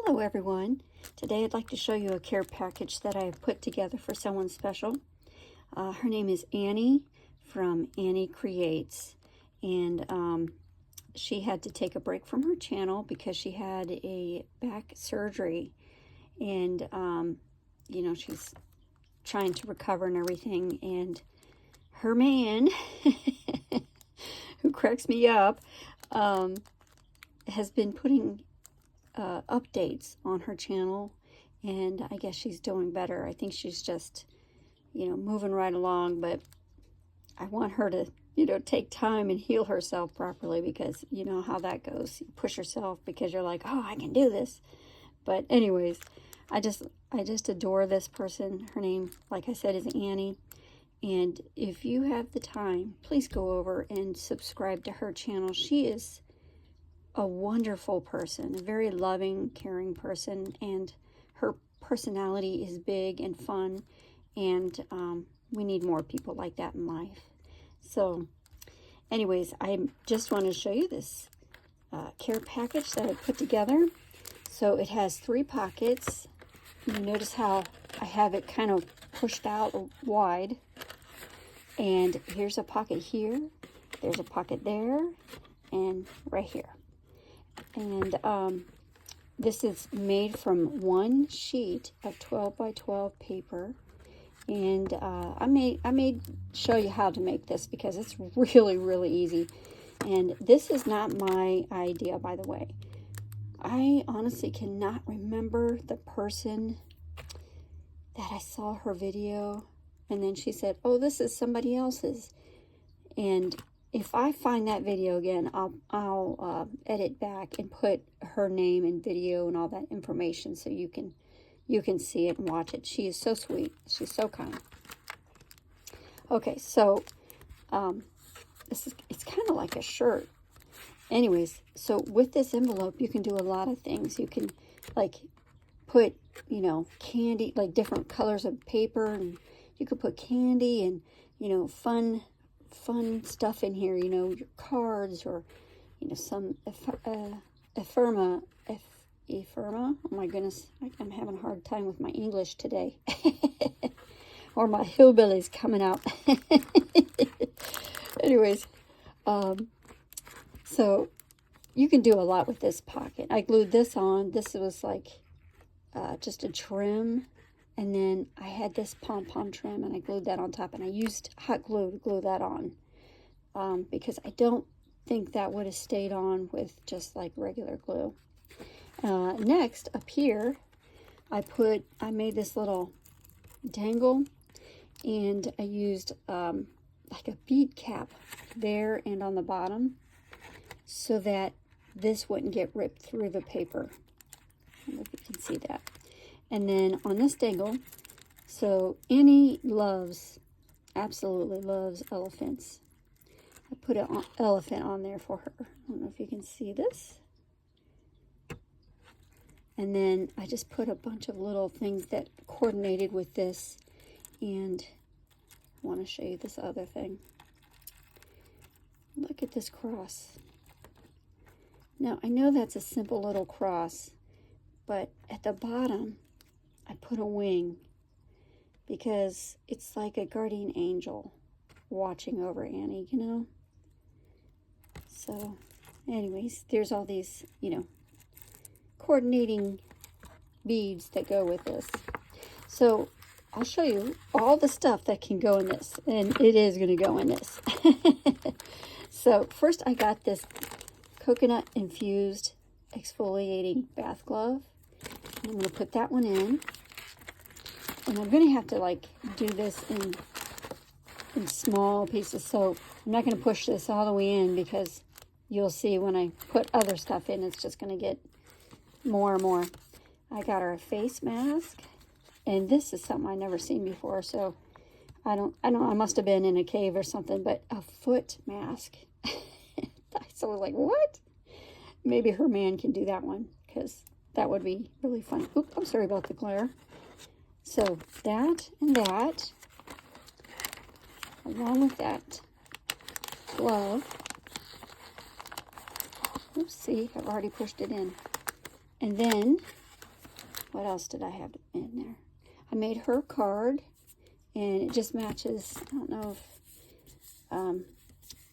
Hello everyone. Today I'd like to show you a care package that I put together for someone special. Her name is Annie from Annie Creates, and she had to take a break from her channel because she had a back surgery, and you know, she's trying to recover and everything, and her man who cracks me up has been putting updates on her channel, and I guess she's doing better. I think she's just, you know, moving right along, but I want her to, you know, take time and heal herself properly, because you know how that goes. You push yourself because you're like, oh, I can do this. But anyways, I just adore this person. Her name, like I said, is Annie. And if you have the time, please go over and subscribe to her channel. She is a wonderful person, a very loving, caring person, and her personality is big and fun, and we need more people like that in life. So anyways, I just want to show you this care package that I put together. So it has 3 pockets. You notice how I have it kind of pushed out wide, and here's a pocket here, there's a pocket there, and right here. And this is made from 1 sheet of 12 by 12 paper, and I may show you how to make this because it's really easy. And this is not my idea, by the way. I honestly cannot remember the person that I saw her video, and then she said, oh, this is somebody else's. And if I find that video again, I'll edit back and put her name and video and all that information so you can see it and watch it. She is so sweet. She's so kind. Okay, so it's kind of like a shirt. Anyways, so with this envelope, you can do a lot of things. You can like put, you know, candy, like different colors of paper, and you could put candy and, you know, fun stuff in here, you know, your cards, or, you know, some ephemera. Oh my goodness, I'm having a hard time with my English today. Or my hillbillies coming out. Anyways, so you can do a lot with this pocket. I glued this on. This was like just a trim. And then I had this pom-pom trim, and I glued that on top, and I used hot glue to glue that on, because I don't think that would have stayed on with just like regular glue. Next, up here, I made this little dangle, and I used like a bead cap there and on the bottom so that this wouldn't get ripped through the paper. I don't know if you can see that. And then on this dangle, so Annie absolutely loves elephants. I put an elephant on there for her. I don't know if you can see this. And then I just put a bunch of little things that coordinated with this. And I want to show you this other thing. Look at this cross. Now, I know that's a simple little cross, but at the bottom, I put a wing because it's like a guardian angel watching over Annie, you know? So, anyways, there's all these, you know, coordinating beads that go with this. So, I'll show you all the stuff that can go in this, and it is going to go in this. So, first I got this coconut infused exfoliating bath glove. I'm going to put that one in, and I'm going to have to like do this in small pieces, so I'm not going to push this all the way in, because you'll see when I put other stuff in, it's just going to get more and more. I got her a face mask, and this is something I've never seen before, so I must have been in a cave or something, but a foot mask. So I was like, what? Maybe her man can do that one, because that would be really fun. Oops, I'm sorry about the glare. So that and that, along with that glove. Oops, see, I've already pushed it in. And then what else did I have in there? I made her card, and it just matches. I don't know if,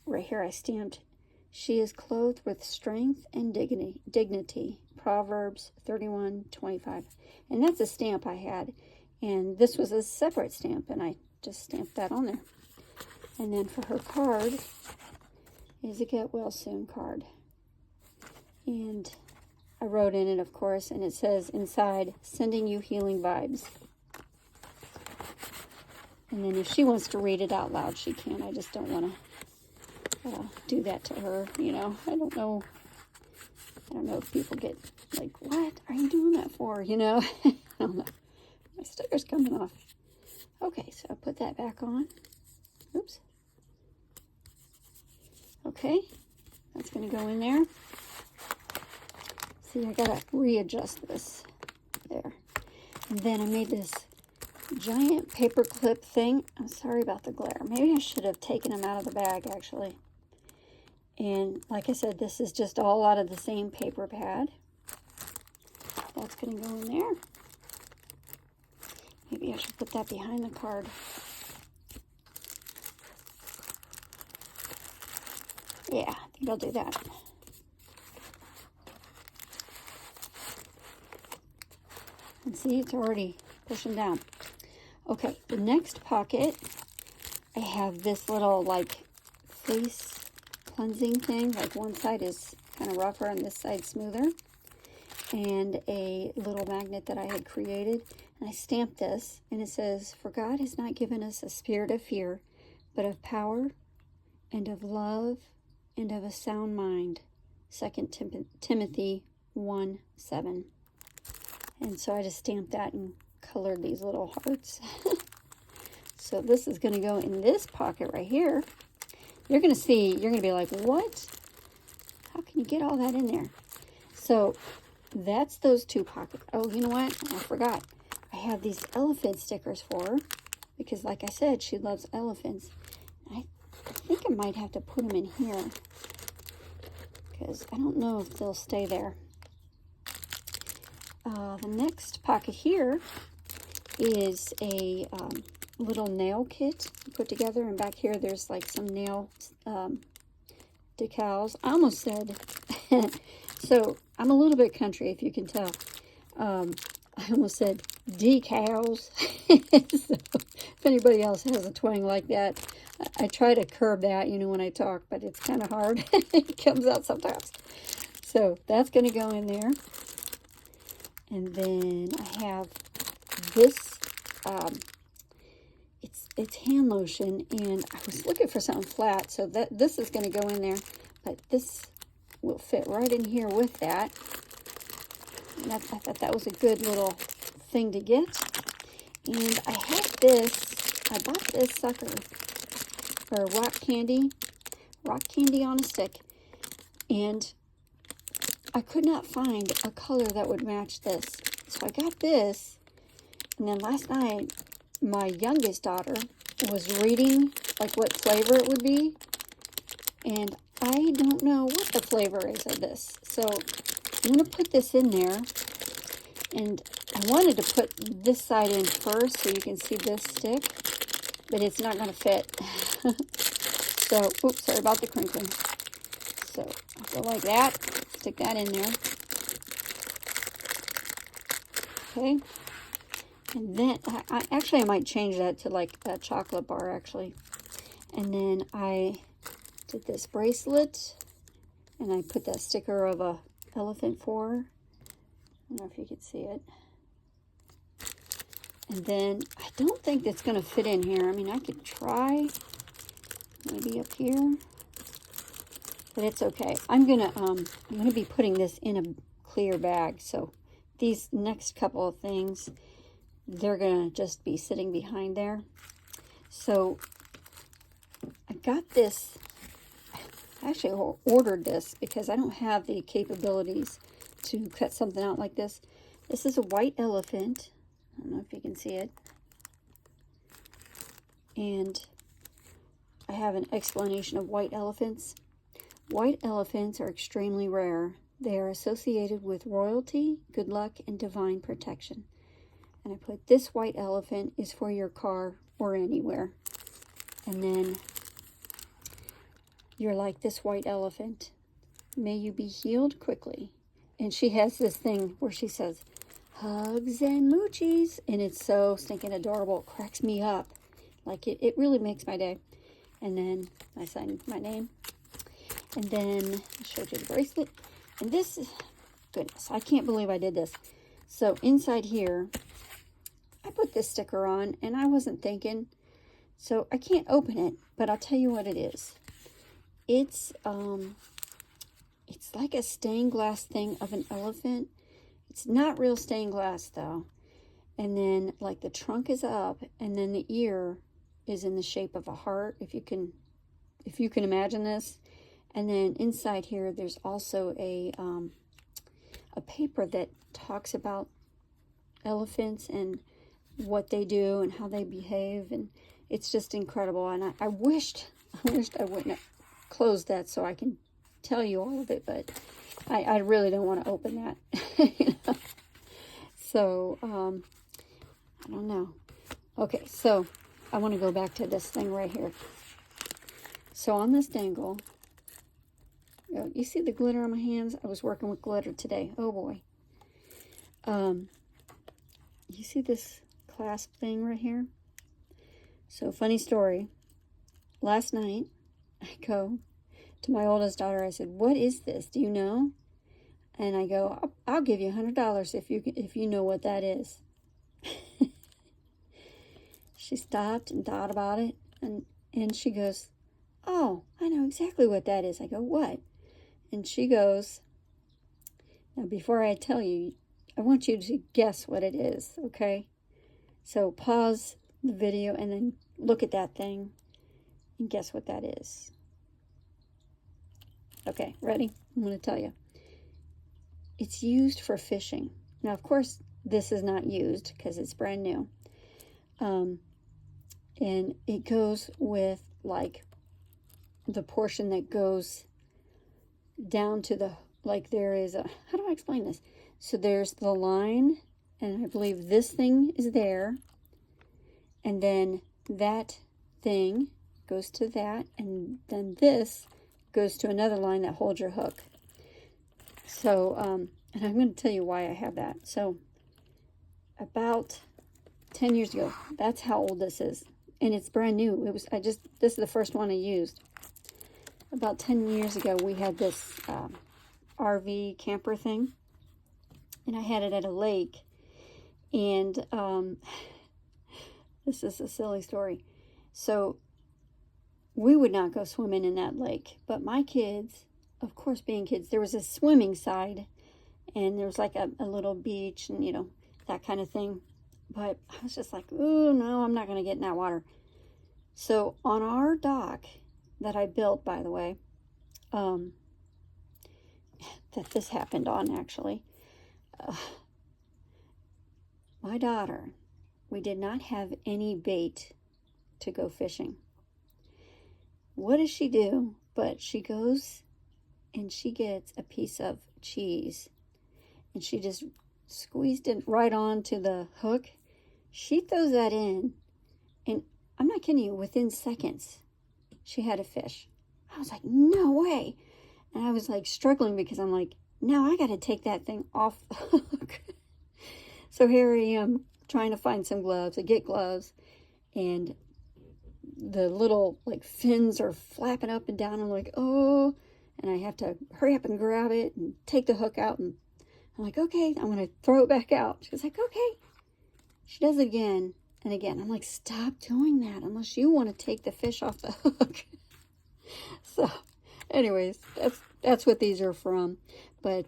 right here I stamped, she is clothed with strength and dignity. Proverbs 31:25. And that's a stamp I had. And this was a separate stamp, and I just stamped that on there. And then for her card is a get well soon card. And I wrote in it, of course, and it says inside, sending you healing vibes. And then if she wants to read it out loud, she can. I just don't want to do that to her, you know. I don't know if people get like, what are you doing that for, you know? I don't know. My sticker's coming off. Okay, so I put that back on. Oops. Okay, that's going to go in there. See, I got to readjust this there. And then I made this giant paper clip thing. I'm sorry about the glare. Maybe I should have taken them out of the bag, actually. And like I said, this is just all out of the same paper pad. That's going to go in there. Maybe I should put that behind the card. Yeah, I think I'll do that. And see, it's already pushing down. Okay, the next pocket, I have this little like face cleansing thing. Like one side is kind of rougher and this side smoother. And a little magnet that I had created. And I stamped this, and it says, for God has not given us a spirit of fear, but of power and of love and of a sound mind. 2 Timothy 1:7. And so I just stamped that and colored these little hearts. So this is going to go in this pocket right here. You're going to see, you're going to be like, what? How can you get all that in there? So that's those two pockets. Oh, you know what? I forgot. I have these elephant stickers for her because, like I said, she loves elephants. I think I might have to put them in here because I don't know if they'll stay there. The next pocket here is a little nail kit put together, and back here there's like some nail decals. I almost said, so I'm a little bit country, if you can tell. I almost said decals. So if anybody else has a twang like that, I try to curb that, you know, when I talk, but it's kind of hard. It comes out sometimes. So that's going to go in there. And then I have this, it's hand lotion, and I was looking for something flat, so this is going to go in there, but this will fit right in here with that. And I thought that was a good little thing to get. And I have this, I bought this sucker for rock candy on a stick, and I could not find a color that would match this. So I got this, and then last night, my youngest daughter was reading like what flavor it would be, and I don't know what the flavor is of this. So I'm going to put this in there, and I wanted to put this side in first so you can see this stick, but it's not going to fit. So, oops, sorry about the crinkling. So I'll go like that, stick that in there. Okay. And then, I might change that to like a chocolate bar, actually. And then I did this bracelet, and I put that sticker of a elephant for her. I don't know if you can see it. And then, I don't think that's going to fit in here. I mean, I could try maybe up here, but it's okay. I'm gonna be putting this in a clear bag, so these next couple of things, they're gonna just be sitting behind there. So I got this, I actually ordered this because I don't have the capabilities to cut something out like this. This is a white elephant. I don't know if you can see it. And I have an explanation of white elephants. White elephants are extremely rare. They are associated with royalty, good luck, and divine protection. And I put, this white elephant is for your car or anywhere. And then, you're like this white elephant. May you be healed quickly. And she has this thing where she says, hugs and moochies. And it's so stinking adorable. It cracks me up. Like, it really makes my day. And then I signed my name. And then I showed you the bracelet. And this, goodness, I can't believe I did this. So inside here, I put this sticker on, and I wasn't thinking. So I can't open it, but I'll tell you what it is. It's like a stained glass thing of an elephant. It's not real stained glass though. And then like the trunk is up, and then the ear is in the shape of a heart, if you can imagine this. And then inside here, there's also a paper that talks about elephants and what they do and how they behave, and it's just incredible. And I wished I wouldn't have closed that so I can tell you all of it, but I really don't want to open that. You know? So I don't know. Okay, so I want to go back to this thing right here. So on this dangle, you see the glitter on my hands? I was working with glitter today. Oh boy. You see this clasp thing right here? So funny story. Last night, I go to my oldest daughter. I said, "What is this? Do you know?" And I go, "I'll give you $100 if you know what that is." She stopped and thought about it, and she goes, "Oh, I know exactly what that is." I go, "What?" And she goes, "Now before I tell you, I want you to guess what it is, okay? So pause the video and then look at that thing and guess what that is." Okay, ready? I'm going to tell you. It's used for fishing. Now, of course, this is not used because it's brand new. And it goes with, like, the portion that goes down to the, like, there is a, how do I explain this? So there's the line, and I believe this thing is there. And then that thing goes to that, and then this goes to another line that holds your hook. So, and I'm going to tell you why I have that. So, about 10 years ago, that's how old this is. And it's brand new. This is the first one I used. About 10 years ago, we had this RV camper thing. And I had it at a lake. And this is a silly story. So, we would not go swimming in that lake. But my kids, of course being kids, there was a swimming side. And there was like a little beach and, you know, that kind of thing. But I was just like, oh, no, I'm not going to get in that water. So on our dock that I built, by the way, that this happened on, actually, my daughter, we did not have any bait to go fishing. What does she do? But she goes and she gets a piece of cheese. And she just squeezed it right onto the hook. She throws that in, and I'm not kidding you, within seconds, she had a fish. I was like, no way. And I was like struggling because I'm like, now I got to take that thing off the hook. So here I am trying to find some gloves. I get gloves, and the little like fins are flapping up and down. I'm like, oh, and I have to hurry up and grab it and take the hook out, and I'm like, okay, I'm going to throw it back out. She's like, okay. She does it again and again. I'm like, stop doing that unless you want to take the fish off the hook. So, anyways, that's what these are from. But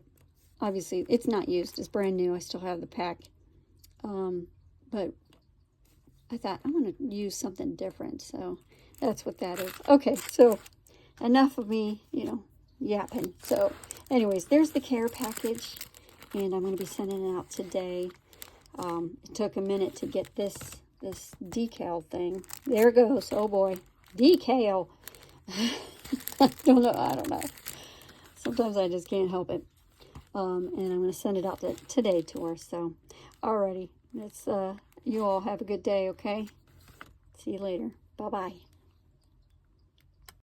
obviously, it's not used. It's brand new. I still have the pack. But I thought, I'm going to use something different. So, that's what that is. Okay, so enough of me, yapping. So, anyways, there's the care package. And I'm going to be sending it out today. It took a minute to get this decal thing. There it goes. Oh boy. Decal. I don't know. Sometimes I just can't help it. And I'm going to send it out today to her. So, alrighty. You all have a good day, okay? See you later. Bye-bye.